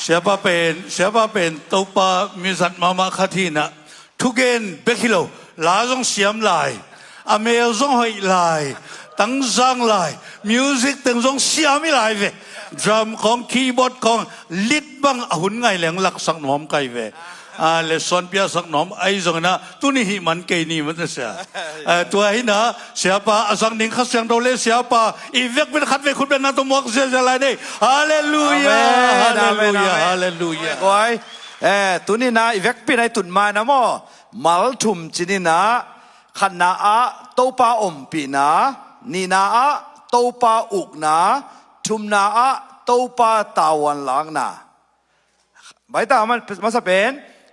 siapa pen topa misat mama khatina thugen bekilo lazong siam lai amel zong hoi lai tang zang lai music teng zong siami lai ve drum ของ keyboard ของ lit bang ahun ngai leng lak sak nom kai ve le son pia sak nom ai zong na tu ni hi man ke ni man sa tu ai na siapa asang ning khasang do le siapa i vek ben khat ve khut ben na to mok se la nei hallelujah hallelujah hallelujah koi tu ni na i vek pi nai tun ma na mo mal thum chini na khana a topa om pi na ni na a topa uk na thum na a topa tawan lang na bai ta man masa pen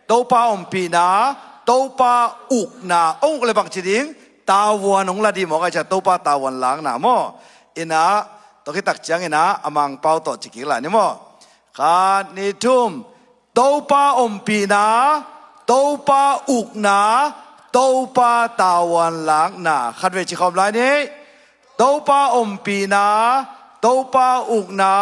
topa om pi na topa uk na ong le bang chiding tawan ong la di mo ka cha topa tawan lang na mo ina to ki tak chiang ina amang pau to chiki la ni mo kha ni thum topa om pi na topa uk na topa tawan lang na khat ve chi khom lai ni topa om pi na topa uk na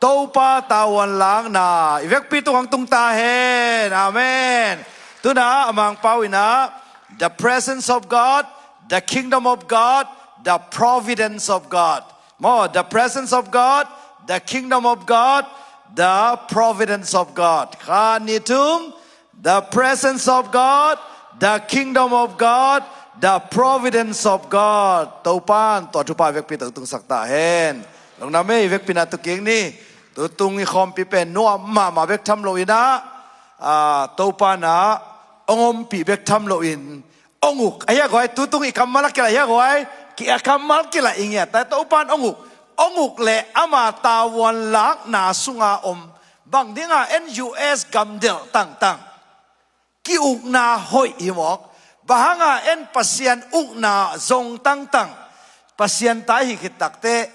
topa tawan lang na ivek pi tu hang tung ta hen amen tu na amang pau ina the presence of God the kingdom of God the providence of God more the presence of God the kingdom of God the providence of God khanitum the presence of God the kingdom of God the providence of God topan to thupa vek pi tung sakta hen long na me vek pina tu king ni tu tung ni khawmpi pen no ma vek tham lo ina topan na ongom pi vek tham lo in onguk aya goi tu tung i kamal ke la ya goi ki kamal ke la ingya ta topan onguk le ama tawan lak na sunga om bang dinga NUS gamdel tang ki uk na hoi himok bahanga en pasian uk na zong tang pasian tai hi kitakte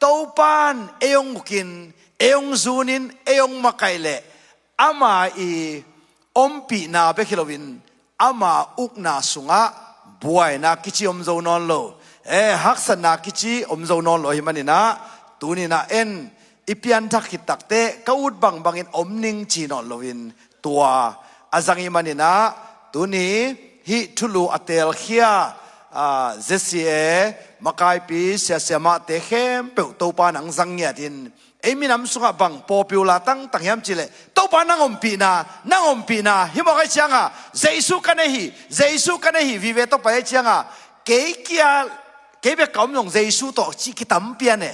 topan eong kin eong zunin eong makaile ama i ompi na bekilowin ama uk na sunga buai na kichi omzo non lo haksan na kichi omzo non lo himanina tunina en ipian thak kitakte kaud bangin omning chi non loin tua azangi manina tuni hi thulu atel khia ZCA makai pi siama te khem pe topa nang zangya tin eminam sunga bang popular tang yam chile topa nang ompi na hi mo kai changa jesu kanehi vive to pa changa ke kia ke be kaum long jesu to chi ki tam pian ne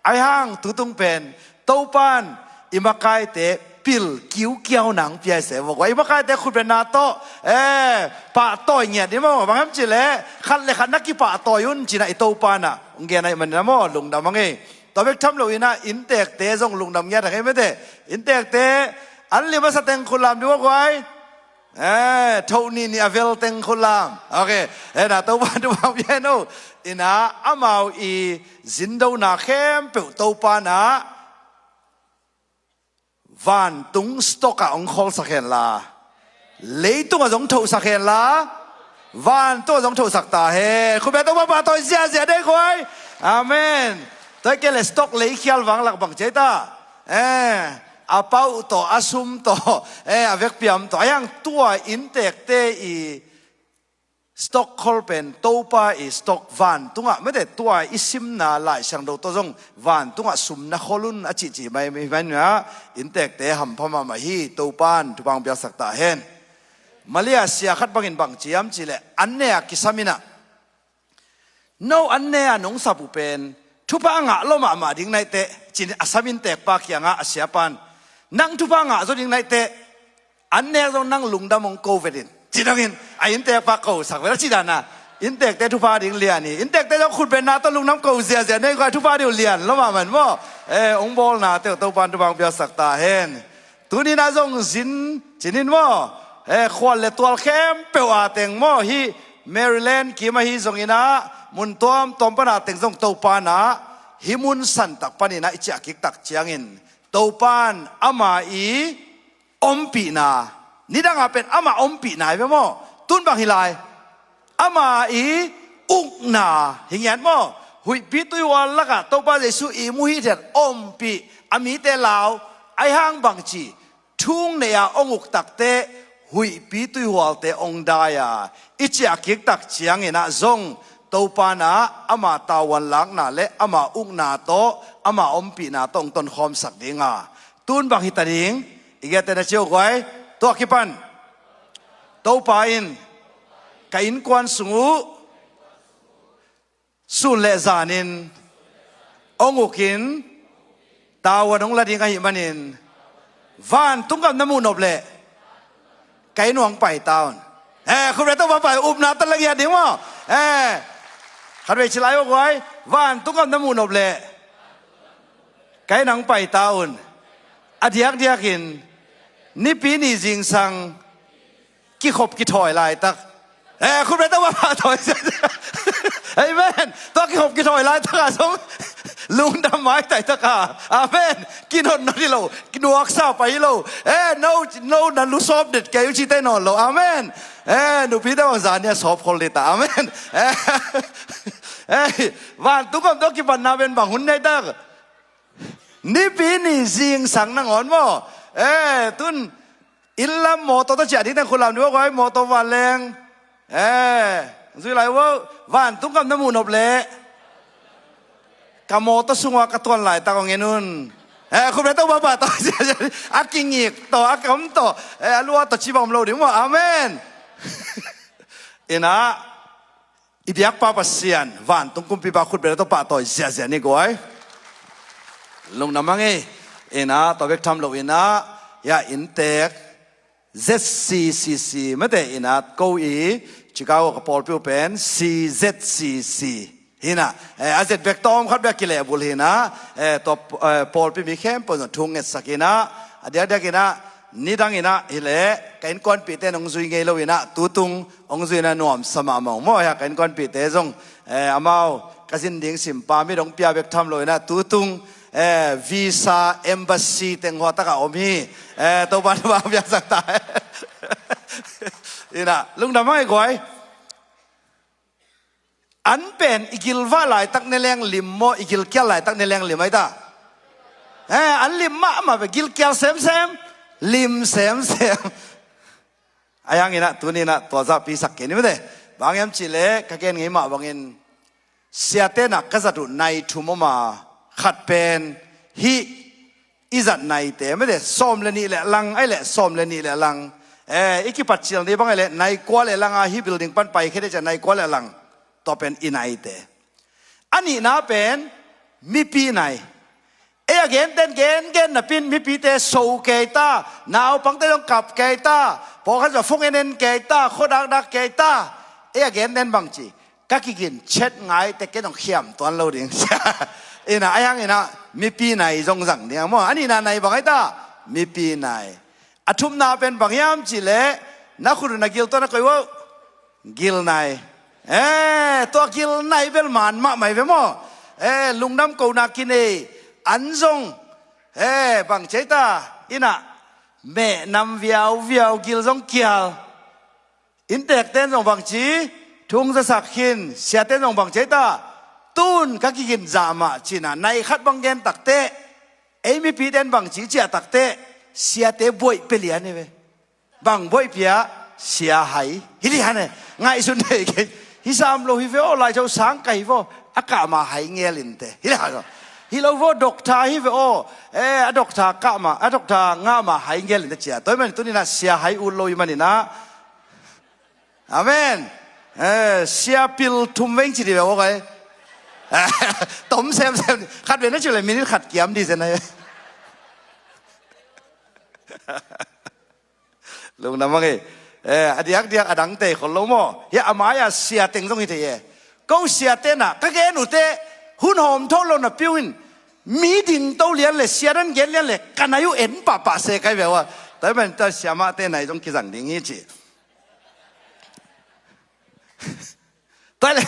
ai hang tu tung pen topan imakai te pil kiu kiao nang pia se wo wai ma kai te khut be na to pa to nya di mo bangam chi le khan nak ki pa to yun chi na i to pa na nge na man na mo lungdam nge to bek tham lo ina in tek te jong lungdam nya ta me te in tek te an li ma sa teng khulam di wo wai thau ni avel teng khulam okay na to pa du ba ye no ina amau i zindo na khem pe to pa na van tung stoka ong khol sakhen la leitung azong thau sakhen la van to azong thau sakta he khu be to ba to zia dei khoi amen to ke le stock lei khial wang lak bang cheta apau to asum to avek piam to ayang tua intek te i stock kolpen topa i stock van tunga mede tua isim na lai sang do to jong van tunga sum na kholun achi mai na intek te ham phama ma hi topan tubang bia sakta hen malaysia khat bangin bang chiam chile anne kisamina no anne nong sapu pen thupa nga loma ma ding nai te chin asamin tek pa kyanga asiapan nang thupa nga zo ding nai te anne zo nang lungdam ong covidin chidangin ayin tek pa ko sakwa chidana in tek te thupa ding liani in tek te jo khut ben na to lungnam ko zia nei ko thupa diu lian loma man mo ong bol na te to pan tubang bia sakta hen tuni na jong zin chinin mo khwal le twal khem pewa teng mo hi Maryland ki ma hi zong ina mun tom pana teng jong to pa na himun san tak panina ichi akik tak chiangin topan ama i ompi na nidang apen ama ompi na be mo tun bang hilai ama i uk na hingyan mo hui pi tu wal laka topa jesu i mu hi thet ompi ami te lao ไอห้างบางจีทุ่งเนี่ยองุกตักเตหุยปีตุยหัวเตองได้อิจฉากิกตักเชียงเงินะซงตัวปานะอามาตาวันลักนาเละอามาอุกนาโตอามาอมปีนาตองต้นคอมสักดิงตุนบางฮิตาดิงอีกแต่นะเชียวไว้ตัวกิปันตัวปาอินกินกวนสูงสุนเลจานินองุกินตาวันองละดิงหิมันินวันตุ้งกับน้ำมูนอบเล่ไก่หน่วงไปตาวน์คุณเรต้องมาไปอุบนาตะละเอียดดีมั้งขัดไปชิลายบอกไว้วันตุ้งกับน้ำมูนอบเล่ไก่หนังไปตาวน์อดียกกินนี่ปีนี้จิงสังกี่ขบกี่ถอยลายตักคุณเรต้องมาถอยเฮ้ยแม่ตัวกี่ขบกี่ถอยลายตักสงลุงดำไม้แต่ตะกาอาเมนกินหนนที่เรากินวักษาไปเราno นั่นรู้สอบเด็ดแกอยู่ที่ใต้นอนเราอาเมนหนูพี่ได้วันจานเนี่ยสอบคนเลยตาอาเมนวันทุกคนต้องกินวันนาเป็นบางหุ่นในตักนี่ปีนี้สิงสังนังอ่อนมั้งตุนอิลลัมโมโตตะเจียที่นั่งคนลำนี่ว่าไว้โมโตวันแรงสุดท้ายว่าวันทุกคนน้ำมูนอบเละกามอตสุงวากระตวนหลายตากองเงินุนคุณไม่ต้องมาป่าต่ออากิงิกต่ออากมต่อลัวต่อชีบอมโลดิมั้งอาเมนนะอีเดียกป้าปัสเซียนวันตุงกุมปีบาคุณเป็นต้องป่าต่อเสียนี่ก้อยลงน้ำมังนะต่อเวกทำโลนะยาอินเตก ZCCC ไม่ได้นะเกาหลีชิคาโกกับปอลพิวเป็น ZCCฮินะอาจจะเบกตอมขัดเบกกิเลบุลฮินะตัวปอลพิมีเข้มปนทุ่งเงสักินะเดี๋ยวกินะนี่ดังฮินะฮิเล่กันก้อนปีเตนองซุยเงยโลวินะตุตุงองซุยนะนวมสมามองมั่วฮะกันก้อนปีเตจงอามากัสินดิ่งสิมปาไม่ดงเปียเบกทำโลวินะตุตุงวีซ่าเอมบาซีเต็งหัวตะกะอมีตัวบ้านบ้านเบียสักตายฮินะลุงดำไม่ก่อยอันเป็นอีกิลว่าหลายตักในแรงลิมโมอีกิลเกียหลายตักในแรงลิมไหมตาอันลิมมาไปกิลเกียเซมลิมเซมอายังงี้นะตัวนี้นะตัวจะปีสักเกนี่ไม่ได้บางอย่างจิเล่ก็เกณฑ์งี้มาบางอย่างเสียเต้นักก็จะดูในทุ่มมาขัดเป็นฮีอิจัดในเต้ไม่ได้ซ้อมเลนี่แหละลังไอ้แหละซ้อมเลนี่แหละลังอีกปัจจัยนี้บางไอ้แหละในกว่าแหละลังฮีบิลดิ้งปั้นไปแค่ได้จะในกว่าแหละลังต่อเป็นอินัยเตอันนี้นะเป็นมีปีไหนเกณฑ์เต้นเกณฑ์นะเป็นมีปีเตโซเกต้าหนาวปังเต้ต้องกับเกต้าพอเขาจะฟุ้งเงินเกต้าโคดักเกต้าเกณฑ์เต้นบางจีก็กินเช็ดไงแต่เกณฑ์ต้องเขียมตัวเราดิ่งนะไอ้ยังนะมีปีไหนจงสั่งเนี่ยมั้งอันนี้นะในบางไอ้ตามีปีไหนอาทุ่มนาเป็นบางยามจีเล่นักขุนนักกิลตัวนักคุยว่ากิลไหนตัวกิลไหนเป็นมันมาไม่เป็นมั้งลุงน้ำกูนักกินอันซงบางเจ้าตาอินะแม่นำวิวกิลซงเกียวอินเด็กเต้นซงบางจีทุ่งจะสักขินเสียเต้นซงบางเจ้าตาตูนก็กินจามาจีน่ะในขัดบางเกนตักเตะมีปีเต้นบางจีเจียตักเตะเสียเตะบวยเปลี่ยนนี่เว้บางบวยเปียเสียหายฮิลิฮันเนี่ยง่ายสุดเลยฮิสามโลฮิเวอลายเจ้าสังไก่วออากามาหายเงี้ยลินเตฮิลิฮันฮิโลวอดอกทาฮิเวอดอกทากะมาดอกทางามาหายเงี้ยลินเตเจียตัวมันตัวนี้นะเสียหายอุลโลยมันนี่นะอาเมนเสียปิลทุ่มเวงจีดีแบบว่าไงต้มเซมขัดเวนั่นจุเลยมินิขัดเกียมดีเสนลุงน้ำมั้งอดียกอดังเตะคนล้มเฮียอามายาเสียเต็งตรงนี้เตะก็เสียเตะน่ะก็แกหนูเตะหุ่นหอมทอลน่ะปิ้วินมีดิ่งโตเลี้ยนเลยเสียดันเลี้ยนเลยกันอายุเอ็นป่าเสกไอ้แบบว่าแต่เป็นแต่เสียมาเตะไหนต้องกินสั่งดิ่งนี้จีแต่เลย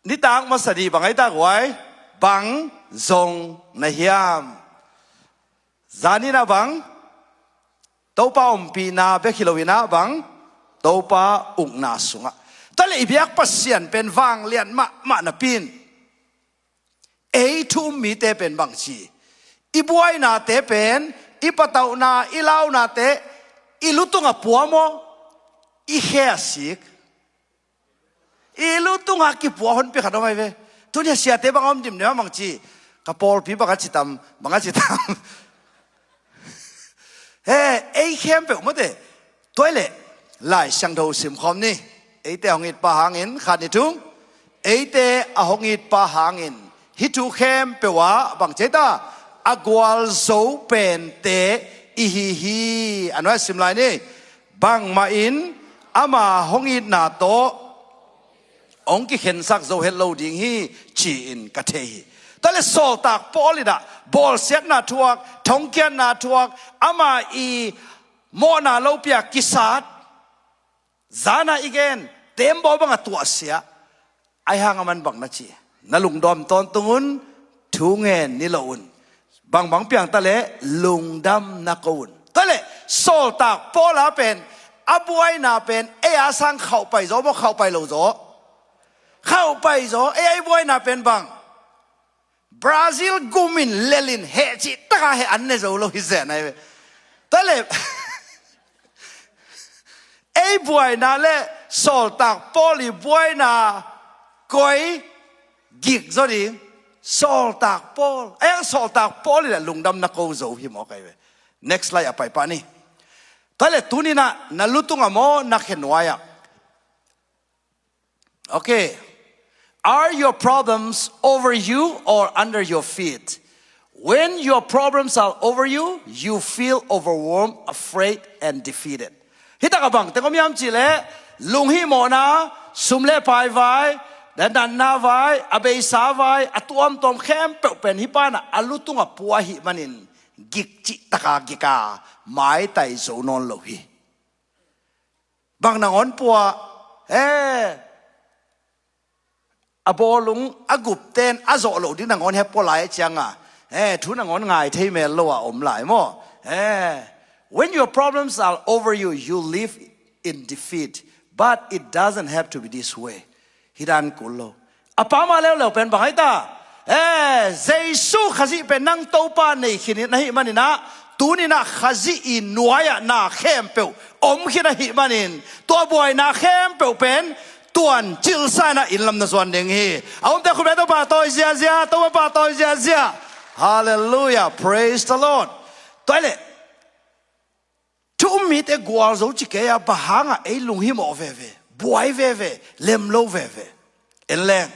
นี่ต่างมาสดีบางไอ้ตาไว้บังซงในเฮียมจานี่นะบังตัวป้าอมปีนาเบคิโลวินาบังตัวป้าอุกนาสุงะแต่เลยเบียกปัสเซียนเป็นวางเลียนมาหน้าปีนทุ่มมีเตเป็นบางชี i buai na te pen i patau na i lau na te i lutunga puamo i hea sik i lutunga ki puo hon pi khadamai ve tunia sia te bangom dim ne mang chi kapol pi banga chitam ei khem pe mo de toile lai sang do sim khom ni ei te hongit pa hangin khat ni tung ei te a hongit pa hangin hi tu khem pe wa bang cheta a Gualzo Pente i hi anwa sim lai ni bang ma in ama hongit na to ong ki khen sak zo hello ding hi chi in ka the hi tale sol tak polida bol set na thuak thong kian na thuak ama i mo na lo pia kisat zana igen tem bo bang atua sia ai hang man bang na chi na lungdam ton tungun thu ngen ni lo un bang piang tale lungdam na koun tale sol tak pola pen abuai na pen e asang khau pai zo mo khau pai lo zo khau pai zo e ai buai na pen bang Brazil gumin lelin he chi taka he anne zo lo hi zen ai tale ei buai na le sol tak poli buai na koi gig zo di sol tak pol ai sol tak poli la lungdam na ko zo hi mo kai ve next slide apai pa ni tale tunina na lutunga mo na khenwaya okay. Are your problems over you or under your feet? When your problems are over you, you feel overwhelmed, afraid, and defeated. Hita ka bang, tengok miam chile, lunghi mona, sumle pai vai, dan na vai, abei sa vai, atuam tom khem pen hipana, alutunga puahi manin, gikchi taka gika, mai tai zo non lohi. Bang nangon pua, abolung agup ten azolo di nangon he polai changa thu nangon ngai thei mel lo om lai mo when your problems are over you you live in defeat but it doesn't have to be this way hidan kullo apama le pen bahai ta jesu Khazih pen nang Topan nei khini nahi manina tunina Khazih in nuaya na khem pe om khina hi manin to boy na khem pe pen tuan chil sana in lam na swan ding hi aum ta khumai to pa toy zia to pa toy zia hallelujah praise the Lord toile tu mi te Gualzo chi ke ya bahanga ei lung hi mo ve buai ve lem lo ve en leng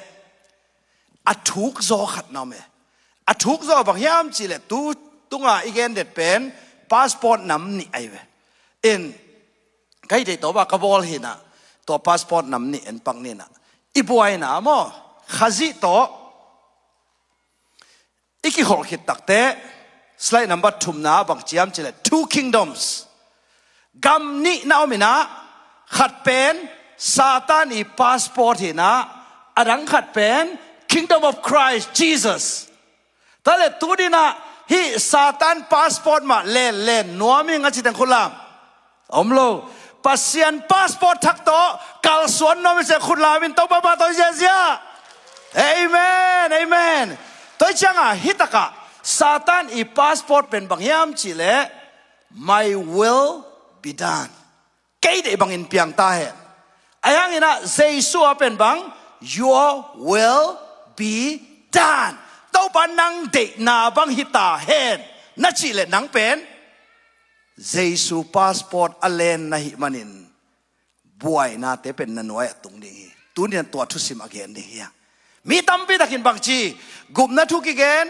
athuk zo khat na me athuk zo bang yam chi le tu tunga igen det pen passport nam ni ai ve in kai de to ba ka bol hi na to passport nam ni en pang ni na ibuai na mo Khazih to iki hol khit takte slide number 2 na bang chiam chile two kingdoms gam ni naomina khat pen satan i passport hi na adang khat pen kingdom of Christ Jesus tale tudina hi satan passport ma len nuami nga chitang khulam omlo pasian passport thak to kal suan no me se khulamin to ba to zia amen to changa hitaka satan I passport pen bangyam chile my will be done kai de bangin piang ta he ayang ina jesu pen bang your will be done to panang de na bang hita hen na chile nang pen jesu passport alen na hi manin buai na te pen na noy tung ni tu ni to thu sim again ni ya mi tampi takin bangchi gum na thu ki gen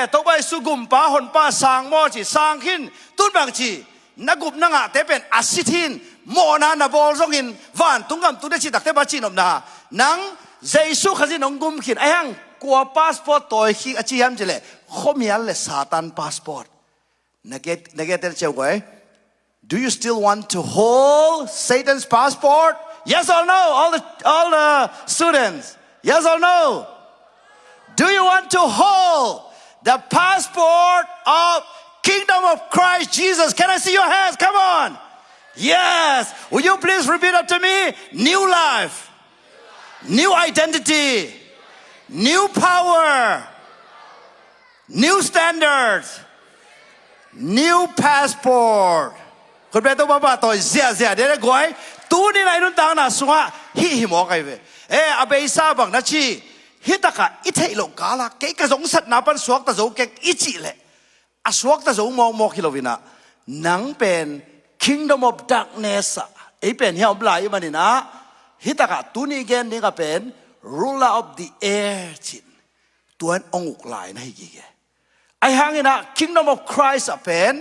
to bai su gum pa hon pa sang mo chi sang khin tun bangchi na gup na nga te pen asithin mo na na bol zong in van tungam tu de chi tak te ba chi nom na nang jesu Khazih nong gum khin ayang kwa passport toy khi achi ham jele khomial le satan passport Negative chawai. Do you still want to hold Satan's passport? Yes or no? All the students. Yes or no? Do you want to hold the passport of kingdom of Christ Jesus? Can I see your hands? Come on. Yes. Will you please repeat after me? New life. New identity. New power. new standards new passport คุณเป็นตัวบ้าตัวเสียเดี๋ยวกวยตัวนี้ไหนนุ่นต่างน่ะสุงะฮิฮิมอกไอเวอาเบย์ซาบังนะชีฮิตะกะอิเทโลกาละเกะกะสงสัตนาปันสวกตะโจเกะอิจิเลอสวกตะโจมอกฮิโลวินะนังเป็น kingdom of darkness ไอเป็นเฮียบลายมันนี่นะฮิตะกะตัวนี้เกนนี่ก็เป็น ruler of the air จินตัวองค์ลายนะฮิกิเกไอฮังนะ kingdom of Christ เป็น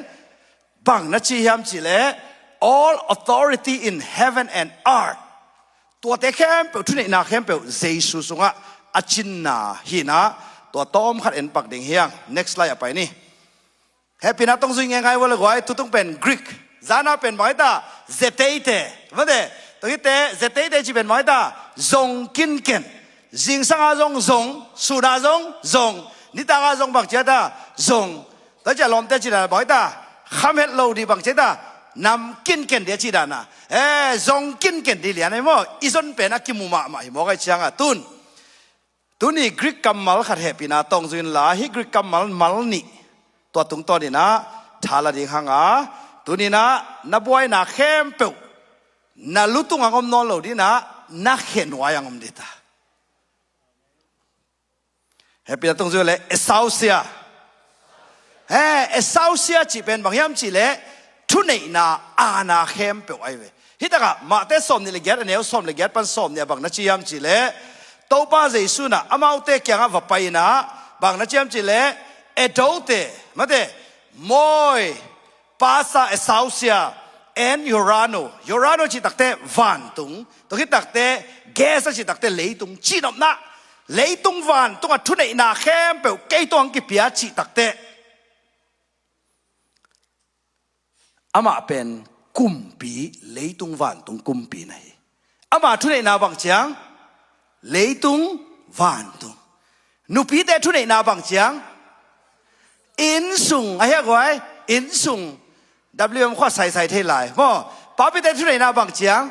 บังนะชียามจิเล all authority in heaven and earth ตัวเตเข้มเปิลทุนในนาเข้มเปิลเจสุสงะอาจินนาฮีนะตัวต้มขัดเอ็นปักดิ่งเฮียง next slide ไปนี่แฮปปี้นะต้องซุยง่ายๆว่าเลยว่าตัวต้องเป็นกรีกจานาเป็นหมายตาเซเตเตว่าเดตัวที่เตเซเตเตจีเป็นหมายตาจงกินเก่นจิงสังอาจงจงสุดาจงจงนิตาอาจงบักเจตาจงแต่จะลอมเตจีนะหมายตาข้ามเฮลโลดีบักเจตานำกินเก่นเดียจีดานะจงกินเก่นดีเหลียนไอ้หม้ออีส่วนเป็นนักกิมุมาไม่หม้อไอ้เชียงอ่ะตุนนี่กรีกกัมมัลขัดเหปินาตองจุนลาฮิกรีกกัมมัลมัลนี่ตัวตุงตัวนี่นะทาลาดิฮังอ่ะตุนี่นะนับไว้นักเข้มเปิลนัลุตุงอังอมนอลโลดีนะนักเห็นวายังอมดิตาเหปินาตองจุนเลยเอสาวเซียเอสาวเซียจีเป็นบางยามจีเลยทุนนี่นะอาณาเข้มเปิลไอเวฮิตากะมาเตสอมนี่เลยแกอันเนี้ยสอมเลยแกปันสอมเนี่ยบางนักจียามจีเลยตัวป้าเจสุนะอามาอุเตะแกงว่าไปนะบางนักจียามจีเลยเอโดเตมาเตมอยภาษาเอสาวเซียเอ็นยูราโนจีตักเตวันตุงตัวที่ตักเตแกสจีตักเตเลยตุงจีนอมนะเลยตุงวันตุงอัทุนนี่นะเข้มเปิลเกยตัวอังกิเปียจีตักเตอามาเป็นกุมปีเลยตุงวันตุงกุมปีไหนอามาทุนนี่นาบังเจียงเลยตุงวันตุงนุปีแต่ทุนนี่นาบังเจียงอินซุงอะไรก็ไอ้อินซุง W มันข้อใส่เท่าไรพ่อป้าปีแต่ทุนนี่นาบังเจียง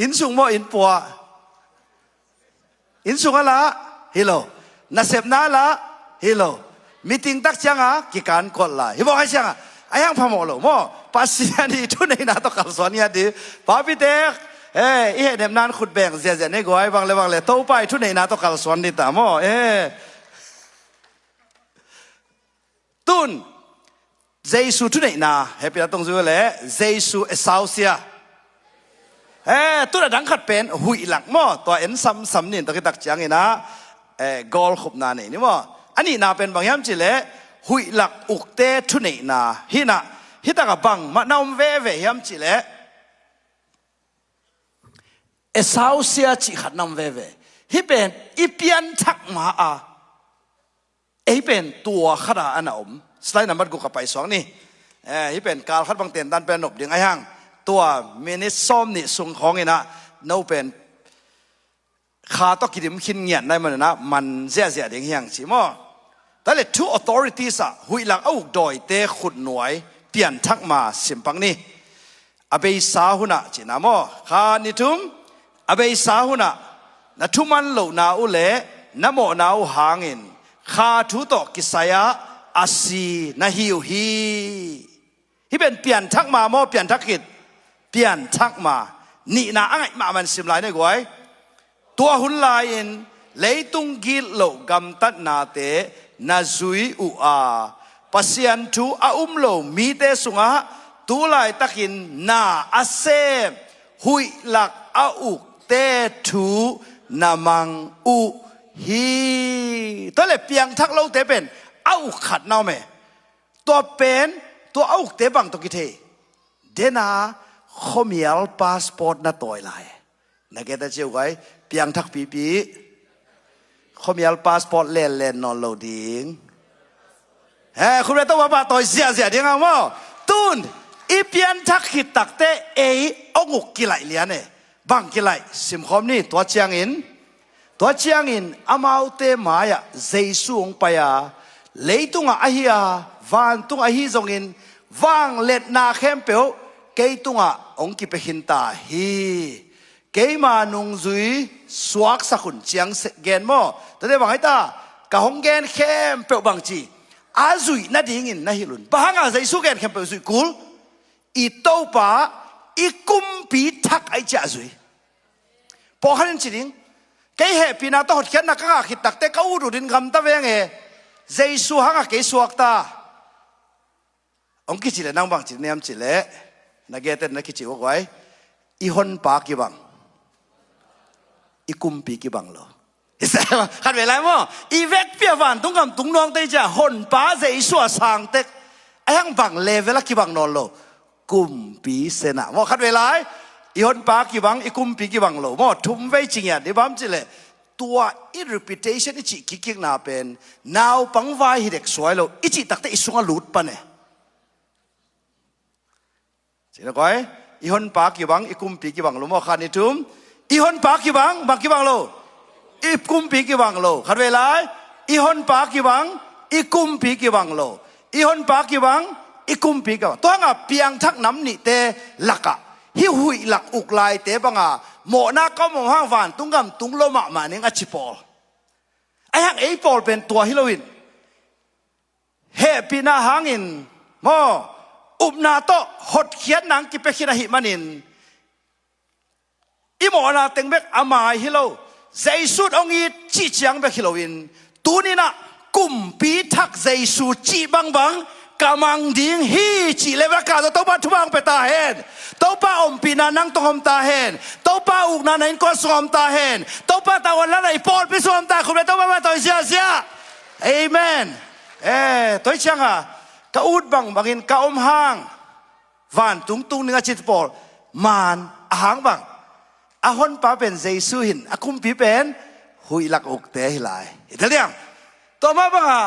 อินซุงมั่วอินปัวอินซุงอะไรฮิโลนาเซบนาละฮิโลมีติงตักเชียงอ่ะกี่การกดไล่ฮิบอกให้เชียงอ่ะไอ้ยังพะโมโลโม่ปัสสิยานีทุนในนาตกัลสวนีดีป้าพี่เด็กอีเดมนานขุดแบ่งเสียๆนี่ก็ไอ้บางเลยโตไปทุนในนาตกัลสวนีตาโม่ตุนเจสุทุนในนาเฮปิลาตงซูเลยเจสุเอสาวเซียตุนดังขัดเป็นหุยหลักโม่ตัวเอ็นซ้ำนี่ตัวที่ตักเชียงนี่นะกอลขบนานี่โม่อันนี้นาเป็นบางอย่างจิเลหุยหลักอุกเตทุนนาฮิตากับบังมานาเวยามจิเลเอสาวเซียจิขัดนำเวฮิเป็นอีเปียนทักมาเป็นตัวขนาดอันอมสไลด์นัมเบอร์กูกับไปสองนี่ฮิเป็นการขัดบางเตียนดันเป็นหนบดึงไอ้ห่างตัวมินิซอมนี่ส่งของนี่นะโนเป็นข้าต้องกินขินเงียนได้มันนะมันเสียเด้งเฮียงสิมั้งแต่เลย two authorities อะหุยหลังเอาดอยเตะขุดหน่วยเปลี่ยนทักมาสิมปังนี่อาเบยสาหุนะจีน่ามั้งข้านิทุมอาเบยสาหุนะนัทุมันโลนาอุเล่นโมนาอุหางอินข้าทุตอกิสายะอาศีนาฮิวฮีเป็นเปลี่ยนทักมามั้งเปลี่ยนทักขิดเปลี่ยนทักมานี่นะไอ้มามันสิมไหลได้กวยตัวหุ่นลายน์เลยตุงกิโลกำตัดนาเตนาซุยอุอาปัสยันทูอาโลมีเตสุงะตัวลายตะกินนาอาเซหุยหลักอาอุเตทูนามังอุฮีตัวเลยเปียงทักเราเตเป็นอาอุขัดนาเมตัวเป็นตัวอาอุเตบังตัวกิเทเดนาขมียลพาสปอร์ตนาตัวลายนักเก็ตเจ้าไว้เปียงทักปีเขามีอัลพาสปอร์ตเล่นนอนโหลดิ้งคุณไม่ต้องว่าต่อยเสียเดี๋ยวงั้นว่าตุนอีเปียนทักขิดตักเตองุกกิไลเลียนเนี่ยบางกิไลสิมคอมนี่ตัวเชียงอินอามาอุเตมายะเจสุงไปอะเลยตุงอะเฮียวันตุงอะฮีจงอินวางเล็ดนาเข้มเปียวเกยตุงอะองกิเปหินตาฮี เกยมานุงซุยสวกสักุนเจียงเกนโมแต่ได้บอกให้ตากะหงเกนเข้มเปลวบางจีอาซุยน่าดิ่งน่าฮิลุนบางอาใจสุเกนเข้มเปลวซุยกุลอีโตปาอีกุมปีทักไอจ่าซุยพอขันจริงเกยเหปีนาต้องหัดเขียนนักขิดตักแต่เขาดูดินคำตะเวงใจสุหังเกยสวกตาองค์กิจิเลนังบางจิเนียมจิเลนักเกตนักกิจิวกไว้อีฮอนปากิบังอีกุมปีกิบังโลเห็นไหมขัดเวลามั้งอีเวกเปียวันตุ้งกำตุ้งนองเตจ่าฮอนปาใจสัวสังเตกไอ้ยังบังเลเวลกิบังนอนโลกุมปีเสนามั้งขัดเวลาอีฮอนปากิบังอีกุมปีกิบังโลมั้งทุ่มไว้จริงอ่ะเดี๋ยวบ้ามจิเลตัวอี reputation อีจิกิกนาเป็นนาวปังไว้ฮิเด็กสวยโลอีจิตักแต่อีสุงาลุดปะเนี่ยสินะก้อยอีฮอนปากิบังอีกุมปีกิบังโลมั้งขันนี่ทุ่มอีฮอนปากิบังกิบังโลอีกุมปีกิบังโลขัดเวลาอีฮอนปากิบังอีกุมปีกิบังโลอีฮอนปากิบังอีกุมปีกิบังตัวงาเปียงทักน้ำนี่เตลักะฮิหุยหลักอุกลายเตบังอ่ะหมอนาก็มองห้างวันตุ้งกำตุ้งโลมามาเนี่ยอชิปอลไอ้ฮังไอ้ปอลเป็นตัวฮิโรวินเฮปีนาฮังอินมออุบนาโตหดเขียนหนังกิเปคินาหิมันินอีหมอนาเต็งเบกอามาฮิโลใจสุดองอีจีเจียงเบกฮิโลวินตูนี่นะกุมปีทักใจสุดจีบังบังกำลังดิ่งฮีจีเลวกาโตป้าทุบังเปตาเฮนโตป้าอมปีนานังตองมตาเฮนโตป้าอุกนานันก็สวมตาเฮนโตป้าตาวันละไหนปอดไปสวมตาคุณเลยโตป้าตัวเสียเสียเอเมนตัวเชียงอ่ะกะอุดบังอินกะอมห้างวันตุงเนื้อจิตปอลมานอาหางบังอาฮอนป้าเป็นเจสุหินอาคุมปีเป็นหุยหลักอกเตะหิลายเห็นเรื่องต่อมาบังอ่ะ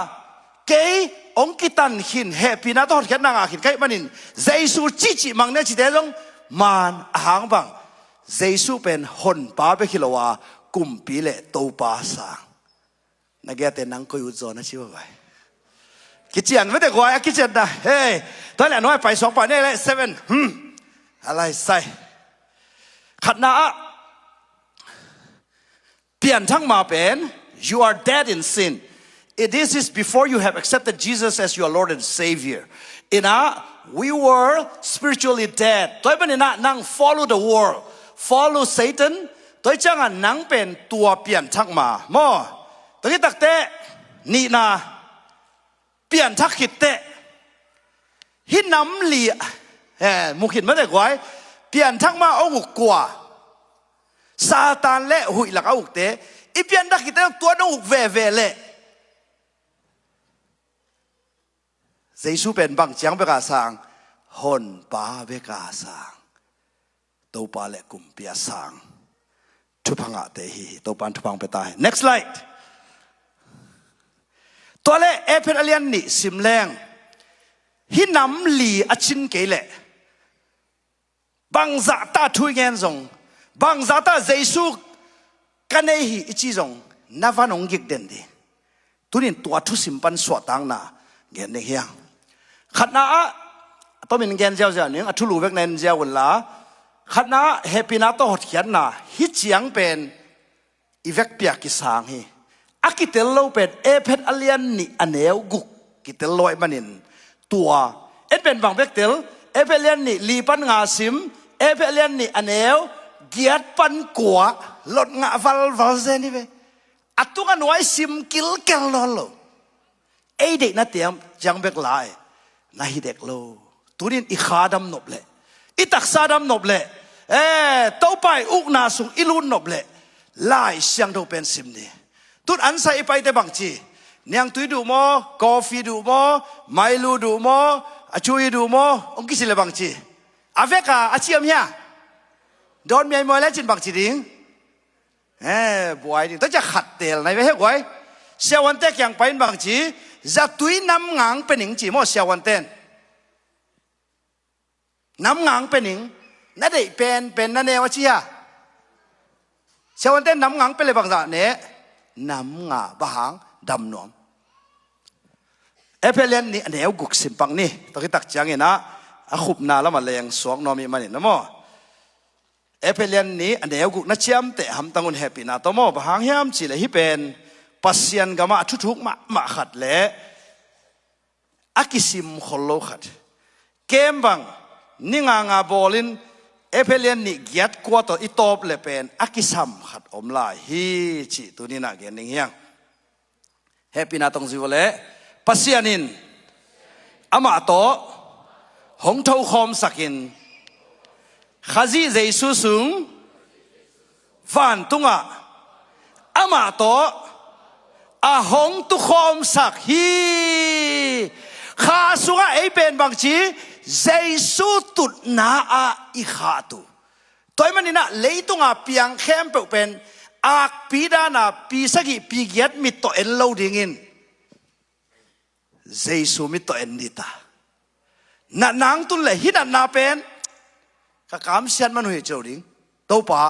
เกยองกิตันหินเฮปีนาต้องเขียนนางหินใครมันินเจสุจิมังเนี่ยจิตเดงมานอาหางบังเจสุเป็นฮอนป้าเป็นฮิโลวากุมปีเล่โตป้าสังนักเกตนังก็อยู่จอนะชิวไว้กิจยันไม่ได้กว่ากิจยันนะเฮ้ยตอนแรกน้อยไป2 ป่านี่แหละ7อะไรใส่ขัดหน้าเปลี่ยนทั้งมาเป็น you are dead in sin this is before you have accepted Jesus as your Lord and Savior we were spiritually dead ตัวเป็นนั่ง follow the world follow Satan ตัวจังนั่งเป็นตัวเปลี่ยนทั้งมาโม่ตัวที่ตักเตะนี่นาเปลี่ยนทักขิดเตะหินน้ำเหลี่ยมุขินไม่ได้กว่าเปลี่ยนทั้งมาเอาหุกกว่าซาตานเละหุยหลักเอาหุกเตะอีเปลี่ยนทักขิดเตะตัวน้องหุกเวเละเจสุเป็นบังเจียงเบกาสังฮอนป้าเบกาสังโตปาเละกุมเปียสังทุพังอะเตหีโตปันทุพังเปตาย next slide ตัวเล่เอเพนอเลียนนี่สิมแรงหินน้ำหลีอชินเกลบังซาตาทุยเงินส่งบังซาตาเจสุกันเอฮีอิจิส่งนาวันองกิกเด่นดีตุนินตัวทุสิมปันสวดตังนาเงินเฮียงขัดนาต้องเป็นเงินเจ้าเจ้าหนึ่งทุลูเวกเงินเจ้าวันละขัดนาเฮปินาโตหดเขียนนาฮิเจียงเป็นอีเวกเปียกิสางฮีอากิเตลโลเป็นเอเพนอเลียนนี่อันเอวกุกกิเตลโลมันินตัวเป็นบางเบกเตลเอเพเลียนนี่ลีปันงาซิมเอเพเลียนนี่อันเอวเกียรปันกัวลดงาวัลเซนี่เวอัตุกันไว้ซิมกิลเกลโลเอเด็กนั่นเตรียมจังเบกลายนาฮิเด็กโลตัวนี้อีขาดำนบเลยอีตักซาดำนบเลยโตไปอุกนาสุงอิลุนนบเลยลายเสียงโตเป็นซิมนี่ตุนอันใส่ไปแต่บางจีเนียงตุยดูโมกาแฟดูโมไมลูดูโมอาช่วยดูโมองคิดสิเลยบางจีอาเวกาอาเชียมเฮียโดนเมียมวยแล้วจินบางจีดิ้งบวยดิ้งต้องจะขัดเตลในเวกไว้เสียวันเตกอย่างไปบางจีจะตุยน้ำงางเป็นหนิงจีโมเสียวันเต้นน้ำงางเป็นหนิงนั่นเด็กเป็นนั่นเองวะจีฮะเสียวันเต้นน้ำงางเป็นเลยบางอย่างเนี่ยน้ำงาบางดำนวมเอเพเลนนี่อันเดียวกุกสิมปังนี่ตะกี้ตักจังเงินนะขุบนาแล้วมาเลี้ยงสวงนอมีมันนี่นะโมเ เอเพเลียนนี้อันเดียวกุนัดเชื่อมเตะหำตังุนแฮปปี้นะตัวโมบางยามจีเลยฮิเป็นปัสยันกามาทุกมาขัดเละอากิซิมขลโลขัดเกมบังนิงางาบอลินเอเพเลียนนี่เกียดกว่าตัวอีตอบเลยเป็นอากิซัมขัดอมลายฮีจีตัวนี้น่าเกนิงยังแฮปปี้นะตรงสิวเละปัสยันินอามาโตหงเท้าคอมสักินขจีเจสุสุงฟันตุงะอามาโตอาหงตุคอมสักฮีข้าสุงะไอเป็นบางทีเจสุตุนาอาอิขาตุตัวมันนี่นะเลยตุงะเปียงเข้มเป็นอักปีดานาปีสกิปีเกียดมิตโตเอ็นโลดิงินเจสุมิตโตเอ็นดิตานันนางตุนเลยฮินันนาเป็นข้ากำเสียนมันหัวเจ้าดิ่งตัวป่า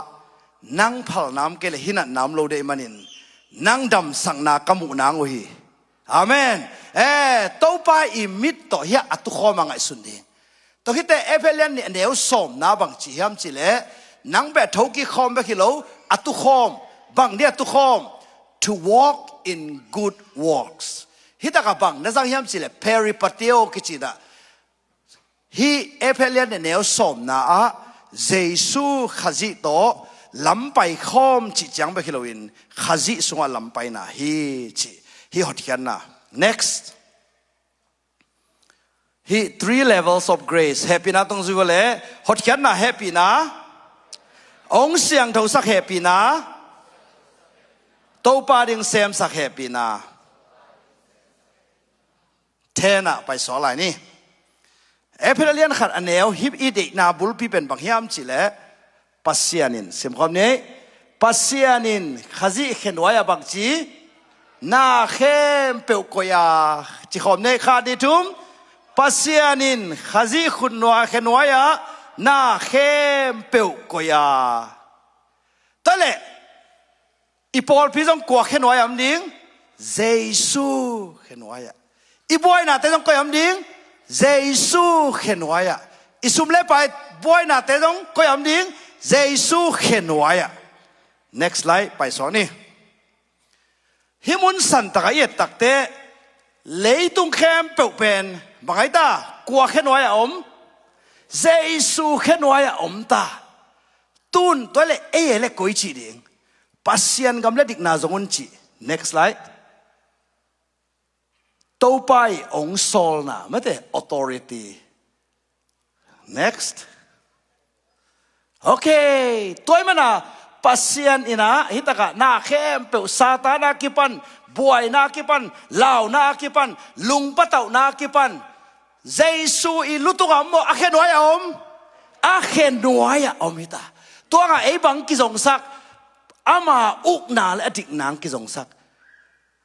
นางพัลน้ำเกลหินันน้ำโลเดมันินนางดำสังนากมุนางโอฮีอาเมนตัวป่าอิมิตต่อเฮียอัตุข้อมังไอสุนดีตัวคิดแต่เอเฟเลนเนี่ยเดี๋ยวสมนาบังจีฮัมจีเล่นางแบบทกิคอมแบบกิโลอัตุข้อมบังเดียตุข้อม to walk in good works ฮิตากับบังนั่นสังฮัมจีเล่ peripatio กิจิดาฮีเอเพเลียนเนี่ยสมนาเจสุขจิโตลำไปคอมจิจังไปคิโลอินขจิสุงลำไปนะฮีฮอตกันนะ next ฮี three levels of grace happy นะตรงจุดเลยฮอตกันนะ happy นะองเสียงเท่าสัก happy นะตัวปาดิงเซมสัก happy นะเทนะไปสอนอะไรนี่เอเพเลียนขัดอันเดียวฮิบอีเดนาบุลปีเป็นบางยามจิเล่ปัสยานินสิมคำนี้ปัสยานินขจิเขนวายบางจีนาเข้มเปลกอยาจิคำนี้ขาดิทุมปัสยานินขจิขุนวาเขนวายนาเข้มเปลกอยาตอนเล่อีพอลพี่ต้องกลัวเขนวายอันดิ้งเจสุเขนวายอีบอยน่ะแต่ต้องกลัวอันดิ้งเจสุเขนวายอิสุมเล่ไปบอยน่ะแต่ต้องก็ยำดิ้งเจสุเขนวาย next slide ไปสอนนี่ฮิมุนสันตะกายตักเตะเลยตุงเข้มเปลเป็นบางไอ้ตากลัวเขนวายเจสุเขนวายตาตุนตัวเล่เอเล่กุยจีดิ้งปัสยันกำเล่ดิกนาจงุนจี next slideตัวไปองค์โซลนะไม่ใช่ authority next โอเคตัวมันนะปัสยันอินะฮิตกะนาเข้มเปลซาตานากิปันบวยนากิปันลาวนากิปันลุงปะเต่านากิปันเจสุอิลุตุกามโมอาเขนวายอาเขนวายฮิตาตัวงะไอ้บังกิจงศักอามาอุกนาและดิกนางกิจงศัก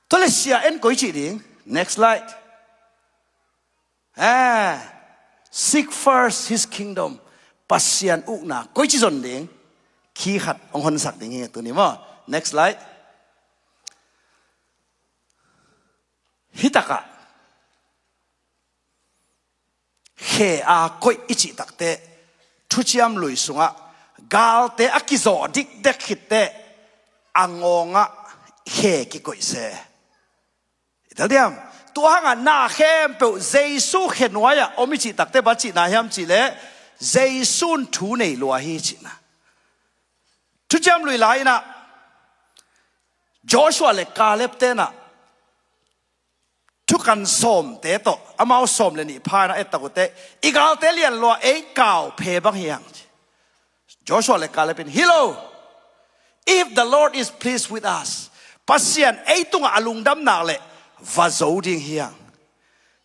ตัวเลเซียเอ็นกุยจีดิงnext slide seek first his kingdom ปัสยันอุกนากุยจีจนดิงขี้ขัดองค์คนสักดิงตัวนี้มั้ง next slide ฮิตากะเขอากุยอิจิตักเตทุจยามลุยสุงะกาลเตอกิโซดิกเด็กขิดเตอังองะเขกิกุยเซเดี๋ยวตัวหางนาเข้มเปลเจสุเขนวายอมิจิตักเตบัจินาฮิมจิเลเจสุนทูในลัวฮิจินะทุกจำลุยไลนะโจชัวเลกาเลปเตนะทุกกันสมเตโตอามาสมเลนิพานะเอตตะกุเตอีกาเตเลียนลัวเอกเก่าเพบังเฮียงโจชัวเลกาเลเป็น Hello if the Lord is pleased with us ปัสยันไอตุงอาลุงดำนาเลวาโจดิ้งเฮียง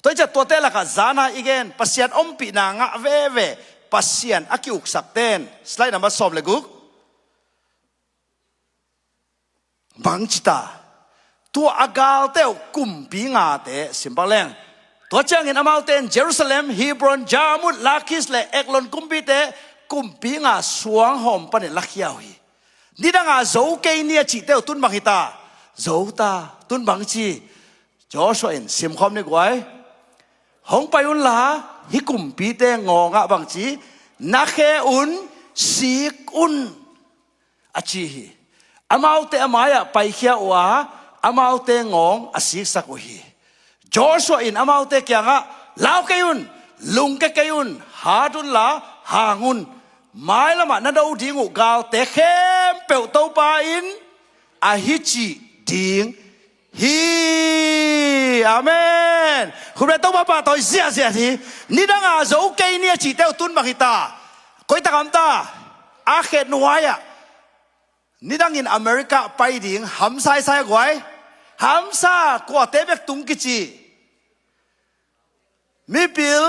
ตัวจะตัวเตละกันจานาอีกเองปัสยันอมปีนางะเวปัสยันอากิอุกสักเต้นสไลด์นับสอบเลยกุกบังจิตาตัวอากาลเตอกุมปีงาเตสิมบาเลงตัวเจ้าเงินอามาเตนเยรูซาเล็มฮีบรอนจามุดลาคิสเลเอกลอนกุมปีเตกุมปีงาสวงหอมปนลักยาวฮีนี่ดังอาโจเกยเนี่ยจิเตอตุนบังฮิตาโจตาตุนบังจีจอชวนสิมคอมนี่กวยหงไปอุนลาฮิกุมปีเตงงะบังจีนักเขอุน สีกุนอาชีฮีอามาเตอมายะไปเขียวอามาเตงงอาศิกสักฮีจอชัวอินอามาเตเกียงะลาวเกยุนลุงเกยุนฮาดุลลาฮางุนไม่ละมันนั่นเอาดิ้งอุกาวเตเข้มเปิลเต้าปาอินอาฮิจิดิ้งฮีอาเมนคุณแม่ต้องมาป่าต่อยเสียทีนี่ดังอาโจเกยเนี่ยจีเต้าตุนบักฮิตาคอยตะคำตาอาเขตนัวอ่ะนี่ดังอินอเมริกาไปดิ้งหัมไซกวยหัมซากว่าเตเบกตุงกิจีมีปิล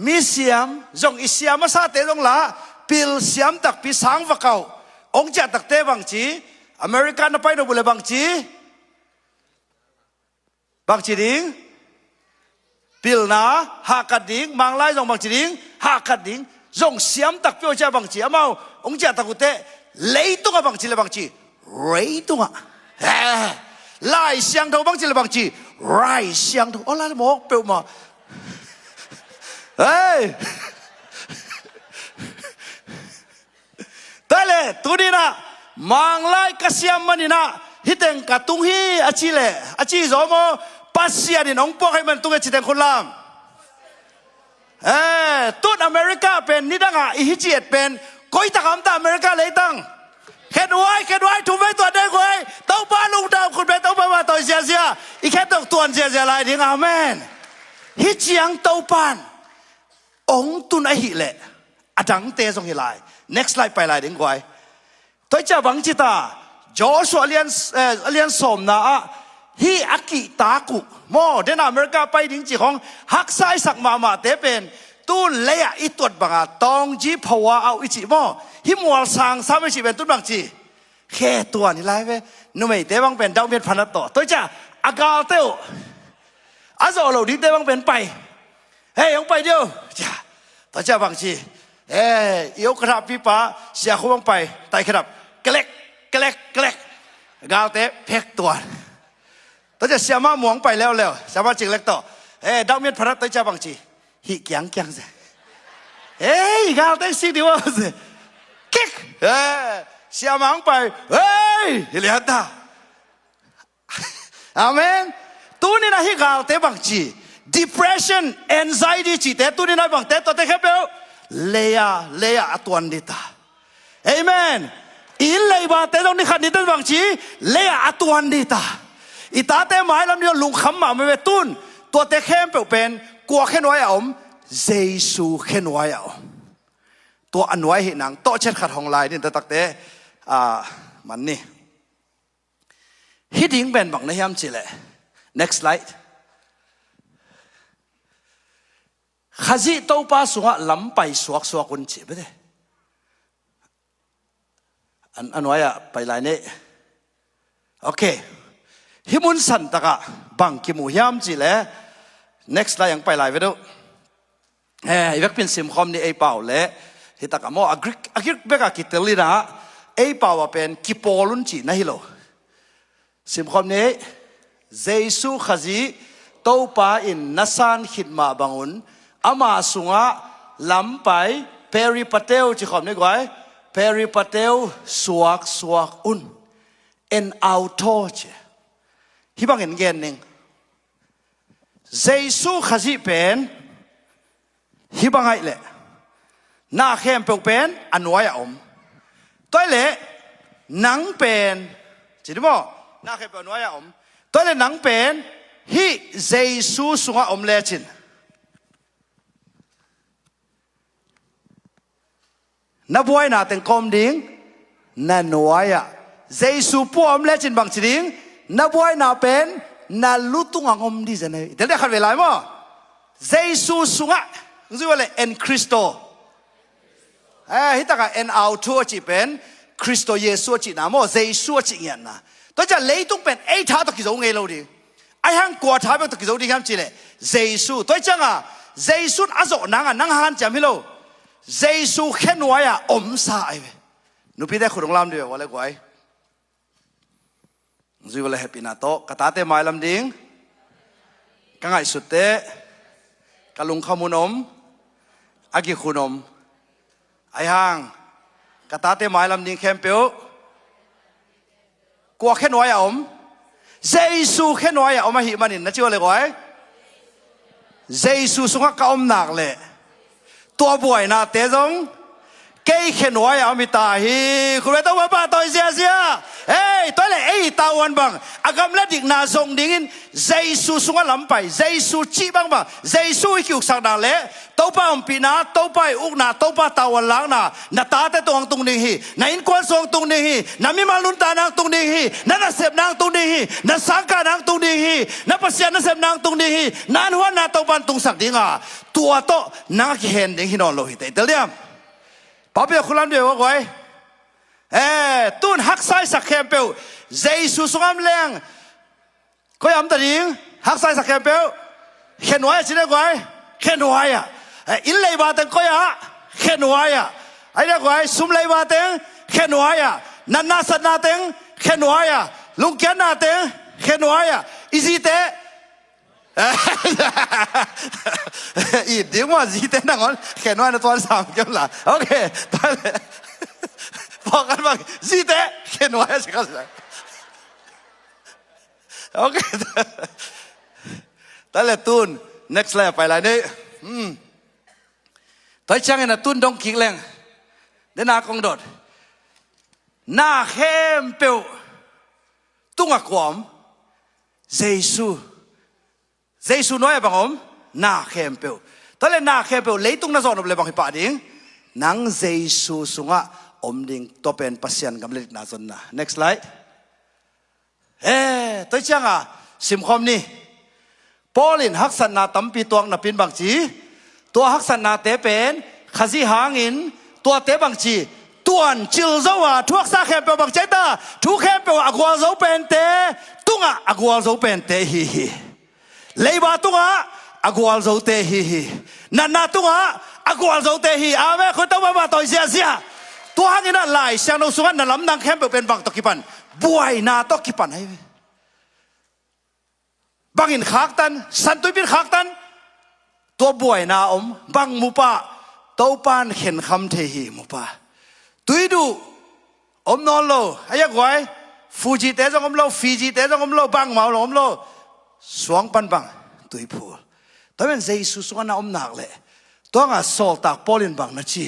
มีเสียมจงอิเสียมมาซาเตจงละปิลเสียมตักปีสังวะเก่าองค์จัดตักเตบังจีอเมริกันไปโนบุเลบังจีบังจีดิ้งปิลนาหากัดดิ้งมังไล่จงบังจีดิ้งหากัดดิ้งจงเสียมตักเปียวเจ้าบังจีอามาองค์จัดตักกุเตเลยตัวบังจีเลบังจีไรตัวไล่เสียงตัวบังจีเลบังจีไรเสียงตัวอ๋อไล่หมอกเปียวมาเฮ้ยแต่เลยตัวนี้นะมังไล่กระเสียมมันนี่นะฮิตเองกะตุงฮีอาชีเลยอาชีโซโมปัสเซียนี่น้องพวกให้มันตุงเอชิเตงคนลามตุนอเมริกาเป็นนี่ดังอ่ะอีฮิจิเอตเป็นก้อยตะคำตาอเมริกาเลยตั้งเข็ดไว้ถูกไหมตัวเด็กไว้เต้าบ้านลุงดาวคุณเป็นเต้าบ้านมาต่อยเสียอีแค่ตกตัวเสียอะไรทิ้งอาเมนฮิจิยังเต้าบ้านองตุนไอหิเละอดังเตะส่งหิลาย next slide ไปลายดิ้งไว้ตัวเจ้าบังจิตาจอชัวเลียนสมนะฮีอากิตากุโมเดนอเมริกาไปดิ้งจีของฮักไซสักมาเตเป็นตู้เลียอีตัวบังอาตองจีพาวเอาอิจิโมฮิมัวสังสามจิเป็นตุ้นบังจีแค่ตัวนี่ไรเว้นุ่มเตบังเป็นดาวเมียนพันต่อตัวเจ้าอากาเตวอาโซโลดีเตบังเป็นไปเฮ้ยยังไปเดียวจ้าต่อเจ้าบางทียกกระดับพี่ป้าเสียเขาบังไปไต่กระดับเกล็กกาวเตะเพกตัวต่อเจ้าเสียมาหมวงไปแล้วเสียมาจิงเล็กต่อดาวเมียนพระต่อเจ้าบางทีหิเกียงสิกาวเตะสิดีวะสิคิกเสียมาหมวงไปเลียดาอาเมนตัวนี้นะฮิกาวเตะบางที depression anxiety จีเตตัวนี้นะบางเตตัวเตแค่เปล่าเลียตัวนี้ตาเอเมนอินเลยบาเตตรงนี้ขันนี้ตัวบางทีเลียตัวนี้ตาอีตาเตหมายลำเดียวลุงคำมาไม่เป็นตุนตัวเตแค่เปล่าเป็นกลัวแค่น้อยเอาเยซูแค่น้อยเอาตัวอันไว้เห็นหนังโตเช็ดขัดของลายนี่แต่ตักเตมันนี่ฮิตดิ้งเป็นบังในยามจีเลย next slide Khazih tau pa sunga lampai suak kun chi bede anwaya pai lai ne okay himun san taka bang ki mu hiam chi le next la yang pai lai vedo ivek pin sim khom ni ei pau le hi taka mo agrik beka ki telina ei pau pen ki polun chi na hilo sim khom ni jesu Khazih tau pa in nasan khidma bangun ama sunga lampai peripatel chi khom ni gwai peripatel suak un en auto che hi bang en gen ning jesu Khazih pen hi bang ai le na khem pe pen anwai om toi le nang pen chi mo na khem pe anwai om toi le nang pen hi jesu sunga om le chin na buai na teng kom ding na noaya jesu puam le chin bang chiding na buai na pen na lutung angom di jane tel khat velai mo jesu sunga ngziwale en Cristo hitaka en auto chi pen Cristo Yesu chi na mo jesu chi yan na to ja leitung pen ei tha to ki zo ngei lo di ai hang kwa tha be to ki zo di ham chi le jesu to changa jesu azo nang han cham hi lo jesu khen waya om sa ai nu pi da khurong lam de wala gwai zui wala happy na to kata te mai lam ding ka ngai sut te kalung khamunom agi khunom ai hang กตาเตหมายลำนิ่งเข้มเปียวกลัวแค่น้อยอ่ะเจสูแค่น้อยอ่ะมาหิมันนี่นะชื่ออะไรก่อนเจสูสุงก็อมหนักเลยตัวบ่อยนะเตจงเกยแค่น้อยอ่ะมีตาฮีคุณไม่ต้องมาป่าต่อยเสียเฮ้ยตัวเลยตาวันบังอากำลังดิกนาทรงดิ่งเจสูสุงก็ลำไปเจสูจีบังเจสูอีกอยู่สักนาเล่ตัวป้าปีนาตัวป้าอุกนาตัวป้าตาวันหลังนาตาเตตวงตรงนี้ฮีนาอินกวนทรงตรงนี้ฮีนามิมาลุนตานางตรงนี้ฮีนาเสพนางตรงนี้ฮีนาสังกานางตรงนี้ฮีนาปัสยานาเสพนางตรงนี้ฮีนานหัวนาตัวปันตรงสักดิ่งตัวโตนางเห็นดิ่งฮีนอนโลหิตเตเลียมป้าเปียคุณลำเดียวว่าไงตุนฮักไซสักแคมเปลเจสุสงามแรงก็ยำตัดยิงฮักไซสักแคมเปลเขียนไว้สิได้ไงเขียนไว้อะอินเลยบาเต็งก็ยะเขียนไว้อะไอ้เด็กไว้ซุ่มเลยบาเต็งเขียนไว้อะนันนาสัตนาเต็งเขียนไว้อะลุงแกนาเต็งเขียนไว้อะอีซีเตอีเดี๋ยวว่าซีเตนั่งก่อนเขียนไว้ในตัวสามเกี่ยวละโอเคตายเลยพอกันบ้างซีเตเขียนไว้สิครับโอเคตายเลยตุน next level ไปเลยนี่ตอนช่างเนี่ยตุนดงขิงแรงเดินหน้ากองโดดหน้าเข้มเปียวตุ้งอักวมเจสูน้อยบังอมหน้าเข้มเปียวตอนเล่นหน้าเข้มเปียวเลยตุ้งน่าสนเลยบังฮิปะดิ้งนังเจสูสุงะอมดิ้งตัวเป็นปัสยันกำเนิดน่าสนนะ next slide ตอนช่างสิมคอมนี่ปอลินฮักษณะตั้มปีตวงนับปินบางจีตัวฮักษณะเตเป็นขจีหางินตัวเตบางจีตัวจิลโซวาทุกสาเข้มเปียวบางใจตาทุกเข้มเปียวอกวาโซเป็นเตตุงอกวาโซเป็นเตฮีเลยบาตุงอกวาโซเตฮีนันนาตุงอกวาโซเตฮีอาเมคุณต้องมาต่อยเสียตัวหางินอะไรเสียงเราสุวรรณลำนังเข้มเปียวเป็นบางตะกิปันบวยนาตะกิปันให้บางอินขากตันสันตุบินขากตันตัวบวยนาบังมุปะเต้าปานเข็นคำเทหีมุปะตุยดูนอนโลไอ้ยักษ์ไว้ฟูจิเตจงโลฟีจิเตจงโลบังมาโลสวงปันบังตุยพูแต่เป็นเจสุสวนาหนักเลยตัวงาโซลตักปอลินบังนะจี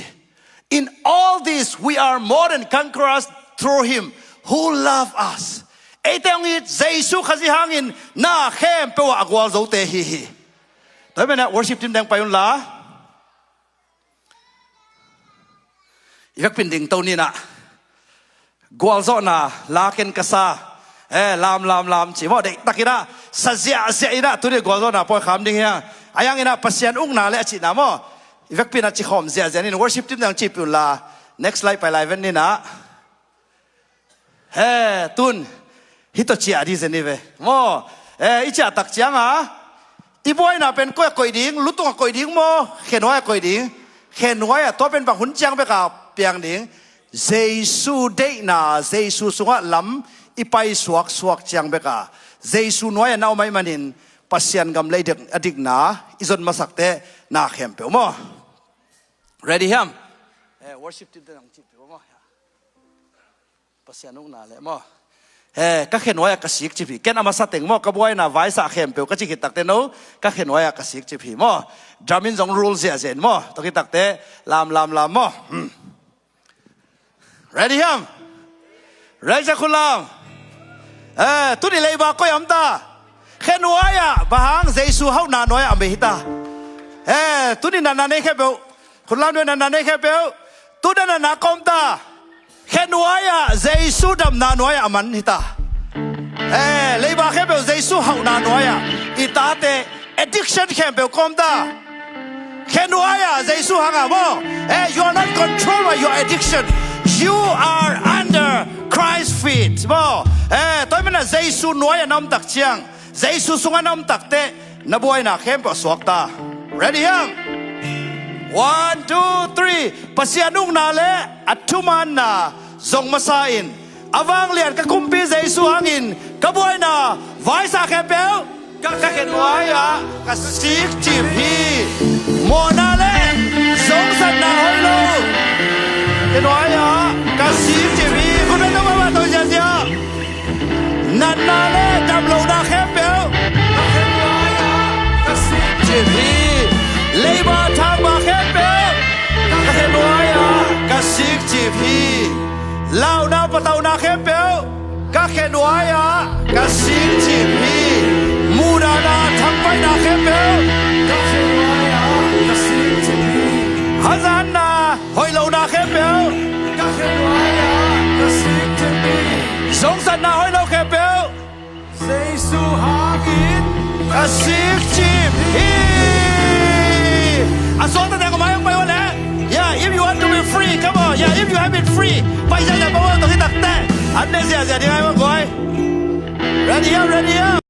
In all this we are more than conquerors through Him who love usไอ้เต้งอีเจสุขจิหางินหน้าเข้มเปว่าอากวาลโซเตฮีแต่เป็นนะ worship team แดงไปยุ่นละอีกเป็นดิ่งตัวนี้นะกัวลโซนะลาเกนกษาลามจีว่าเด็กตะกี้นะสัจจะนะตัวนี้กัวลโซนะพอคำดิ่งเฮียอายังงี้นะปัสยันอุ้งนาเลจินะมั้งอีกเป็นนะจีขอมเสียนี่ worship team แดงจีบยุ่นละ next slide ไปไลฟ์นี่นะตุนฮิตโตชิอาดีเซนี่เว้มั้งอีจ่าตักจังอีบอยน่ะเป็นก้อยก่อยดิ้งลุตุงก่อยดิ้งมั้งเขียนไว้ก่อยดิ้งเขียนไว้ตัวเป็นบางหุ่นจังไปกับเปียงดิ้งเจสูเดน่ะเจสูสุงะลำอีไปสวกจังไปกับเจสูน้อยน่าไม่มันินปัสยันกำเลยเด็กอดีตน่ะอีจนมาสักเตะน่าเข้มเปียวมั้ง ready ฮัมworship ที่ตั้งจิตเปียวมั้งปัสยันนุ่งน่ะเลยมั้งก็เขียนไว้กับสิกจีพีแกนอามาสเต็งมั่งกับไว้น่ะไว้สักเข้มเปียวก็จะคิดตักเตโน่ก็เขียนไว้กับสิกจีพีมั่งจามินจง rules เสียเจนมั่งต้องคิดตักเตลามมั่งready ฮัม ready จะคุณลามตุนี่เลยบอกก็ยำตาเขียนไว้บางเจสูเฮาหนาน้อยอเมริกาตุนี่นานๆนี่แค่เปียวคุณลามด้วยนานๆนี่แค่เปียวตุนี่นานๆคอมตาเขียนไว้เจสูดำนาน้อยมันฮิตาเลยบอกแค่เปียวเจสูเฮานาน้อยอิตาเต addiction แค่เปียวคอมตาเขียนไว้เจสูหางบ่you are not controlled by your addiction you are under Christ's feet บ่ตัวมันน่ะเจสูน้อยน้ำตักเชียงเจสูสุงน้ำตักเตะนับไว้น่ะเข้มเปียวสวกตา ready ยัง 1 2 3ปัสยานุ่งนาเลอัตุมันนาจงมาซาอินอวังเลียนกับคุมปีเจสุหังอินกับไว้นาไว้สักแค่เปียวกับเห็นไว้กับสิกจีพีโมนาเลสงสันนาฮอยโลเห็นไว้ นันนาเล่ดำลงนาเข้มเบลจีพีเลยมาทางมาเข้มเบลกะเขนวยกะซิกจีพีลาวนาปะเตานาเข้มเบลกะเขนวยกะซิกจีพีมูดานาทำไปนาเข้มเบลกะเขนวยกะซิกจีพีฮัซันนาหอยลงนาเข้มเบลกะเขนวยกะซิกจีพีสงสันนาหอยลงเข้มเบลเซซูฮากินกะซิกจีพีอาสวงตั้งแต่ก็มายังไปวันนี้ Yeah if you want to be free come on Yeah if you have been free ไปใช้แต่เพราะว่าตรงที่ตักแต่อันนี้เสียดีไหมมั้งก้อย Ready up